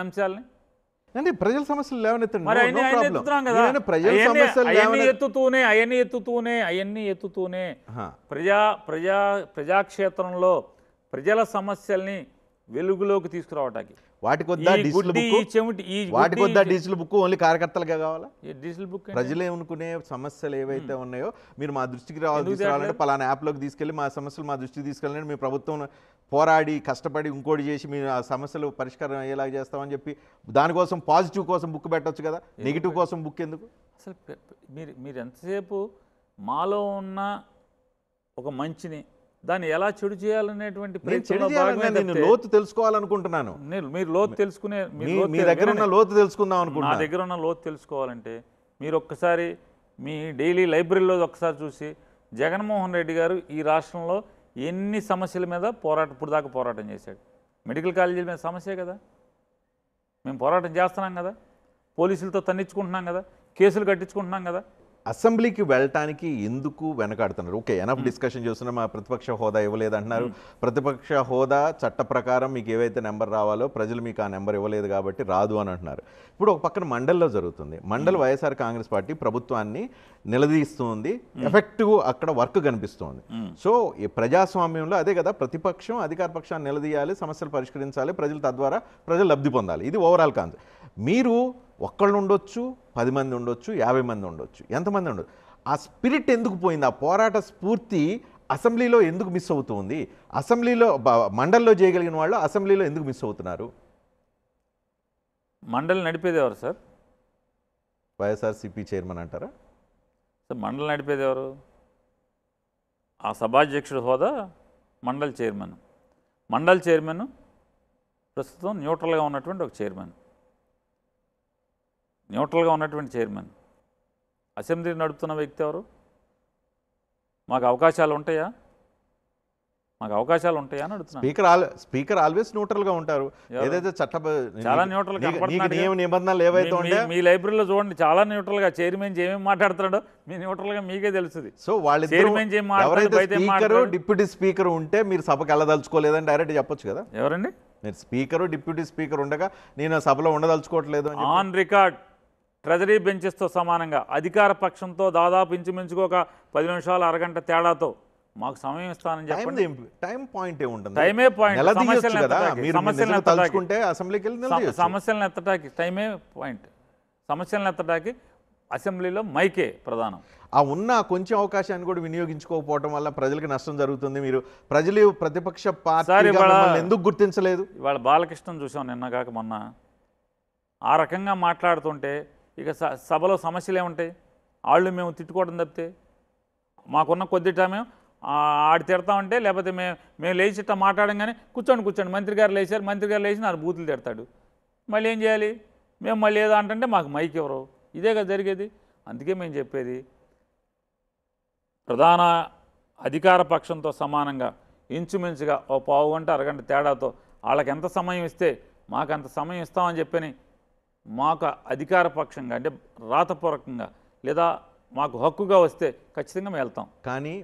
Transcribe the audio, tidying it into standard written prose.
అంశాలని అంటే ప్రజల సమస్యలు లేవనెత్తండి. మరి నో ప్రాబ్లం. కదా ప్రజల సమస్యలు అవన్నీ ఎత్తుతూనే ప్రజాక్షేత్రంలో ప్రజల సమస్యల్ని వెలుగులోకి తీసుకురావటానికి వాటికొద్దా డీజిల్ బుక్ ఓన్లీ కార్యకర్తలుగా కావాలా? డీజిల్ బుక్ ప్రజలు ఏమనుకునే సమస్యలు ఏవైతే ఉన్నాయో మీరు మా దృష్టికి తీసుకురావాలంటే పలానా యాప్లోకి తీసుకెళ్ళి మా సమస్యలు మా దృష్టికి తీసుకెళ్ళండి, మీ ప్రభుత్వం పోరాడి కష్టపడి ఇంకోటి చేసి మీ ఆ సమస్యలు పరిష్కారం అయ్యేలాగా చేస్తామని చెప్పి దానికోసం పాజిటివ్ కోసం బుక్ పెట్టవచ్చు కదా, నెగిటివ్ కోసం బుక్ ఎందుకు? అసలు మీరు ఎంతసేపు మాలో ఉన్న ఒక మంచిని దాన్ని ఎలా చెడు చేయాలనేటువంటి లోతు తెలుసుకోవాలనుకుంటున్నాను. మీరు లోతు తెలుసుకునే మీ దగ్గర ఉన్న లోతు తెలుసుకుందాం అనుకుంటున్నా. నా దగ్గర ఉన్న లోతు తెలుసుకోవాలంటే మీరు ఒక్కసారి మీ డైలీ లైబ్రరీలో ఒక్కసారి చూసి జగన్మోహన్ రెడ్డి గారు ఈ రాష్ట్రంలో ఎన్ని సమస్యల మీద ఇప్పుడు దాకా పోరాటం చేశాడు. మెడికల్ కాలేజీల మీద సమస్యే కదా, మేము పోరాటం చేస్తున్నాం కదా, పోలీసులతో తన్నించుకుంటున్నాం కదా, కేసులు కట్టించుకుంటున్నాం కదా. అసెంబ్లీకి వెళ్ళటానికి ఎందుకు వెనకాడుతున్నారు? ఓకే, ఎనఫ్ డిస్కషన్ చేస్తున్నా మా ప్రతిపక్ష హోదా ఇవ్వలేదు అంటున్నారు. ప్రతిపక్ష హోదా చట్ట ప్రకారం మీకు ఏవైతే నెంబర్ రావాలో ప్రజలు మీకు ఆ నెంబర్ ఇవ్వలేదు కాబట్టి రాదు అని అంటున్నారు. ఇప్పుడు ఒక పక్కన మండల్లో జరుగుతుంది. మండల్ వైఎస్ఆర్ కాంగ్రెస్ పార్టీ ప్రభుత్వాన్ని నిలదీస్తుంది, ఎఫెక్టివ్ అక్కడ వర్క్ కనిపిస్తుంది. సో ఈ ప్రజాస్వామ్యంలో అదే కదా, ప్రతిపక్షం అధికార పక్షాన్ని నిలదీయాలి, సమస్యలు పరిష్కరించాలి, ప్రజలు తద్వారా ప్రజలు లబ్ధి పొందాలి. ఇది ఓవరాల్ కాన్సెప్ట్. మీరు ఒక్కళ్ళు ఉండొచ్చు, 10 మంది ఉండొచ్చు, 50 మంది ఉండొచ్చు, ఎంతమంది ఉండొచ్చు, ఆ స్పిరిట్ ఎందుకు పోయింది? ఆ పోరాట స్ఫూర్తి అసెంబ్లీలో ఎందుకు మిస్ అవుతుంది? అసెంబ్లీలో మండల్లో చేయగలిగిన వాళ్ళు అసెంబ్లీలో ఎందుకు మిస్ అవుతున్నారు? మండలి నడిపేది ఎవరు సార్? వైఎస్ఆర్సీపీ చైర్మన్ అంటారా సార్? మండలి నడిపేది ఎవరు? ఆ సభాధ్యక్షుడు హోదా మండలి చైర్మన్. మండలి చైర్మన్ ప్రస్తుతం న్యూట్రల్గా ఉన్నటువంటి ఒక చైర్మన్, అసెంబ్లీ నడుపుతున్న వ్యక్తి ఎవరు? మాకు అవకాశాలు ఉంటాయా అని అడుగుతున్నా. స్పీకర్ ఆల్వేస్ న్యూట్రల్గా ఉంటారు. ఏదైతే చాలా న్యూట్రల్ నిబంధనలు ఏవైతే ఉంటాయో మీ లైబ్రరీలో చూడండి, చాలా న్యూట్రల్గా చైర్మన్ ఏమేమి మాట్లాడుతున్నాడో మీ న్యూట్రల్గా మీకే తెలుస్తుంది. సో వాళ్ళు స్పీకరు డిప్యూటీ స్పీకర్ ఉంటే మీరు సభకు వెళ్ళదలుచుకోలేదని డైరెక్ట్ చెప్పొచ్చు కదా. ఎవరండి? మీరు స్పీకరు డిప్యూటీ స్పీకర్ ఉండగా నేను సభలో ఉండదలుచుకోవట్లేదు ఆన్ రికార్డ్ ట్రెజరీ బెంచెస్తో సమానంగా అధికార పక్షంతో దాదాపు ఇంచుమించుకు ఒక 10 నిమిషాలు అరగంట తేడాతో మాకు సమయం ఇస్తానని చెప్పండి. టైం పాయింట్ ఏముంటుంది? టైమే పాయింట్. సమస్యలను ఎత్తటానికి టైమే పాయింట్. సమస్యలను ఎత్తటానికి అసెంబ్లీలో మైకే ప్రధానం. ఆ ఉన్న కొంచెం అవకాశాన్ని కూడా వినియోగించుకోకపోవడం వల్ల ప్రజలకు నష్టం జరుగుతుంది. మీరు ప్రజలు ప్రతిపక్ష పార్టీ ఎందుకు గుర్తించలేదు? ఇవాళ బాలకృష్ణ చూసాం నిన్న కాక మొన్న. ఆ రకంగా మాట్లాడుతుంటే ఇక సభలో సమస్యలు ఏముంటాయి? వాళ్ళు మేము తిట్టుకోవడం తప్పితే మాకున్న కొద్ది టైమే ఆడి తిడతామంటే, లేకపోతే మేము లేచి ఇట్లా మాట్లాడంగానే కూర్చోండి మంత్రి గారు లేచి నాకు బూతులు తిడతాడు. మళ్ళీ ఏం చేయాలి? మేము మళ్ళీ ఏదో అంటే మాకు మైక్ ఎవరు? ఇదే కదా జరిగేది. అందుకే మేము చెప్పేది, ప్రధాన అధికార పక్షంతో సమానంగా ఇంచుమించుగా ఓ పావు గంట అరగంట తేడాతో వాళ్ళకి ఎంత సమయం ఇస్తే మాకు అంత సమయం ఇస్తామని చెప్పని మాకు అధికార పక్షంగా అంటే రాతపూర్వకంగా లేదా మాకు హక్కుగా వస్తే ఖచ్చితంగా మేము వెళ్తాం. కానీ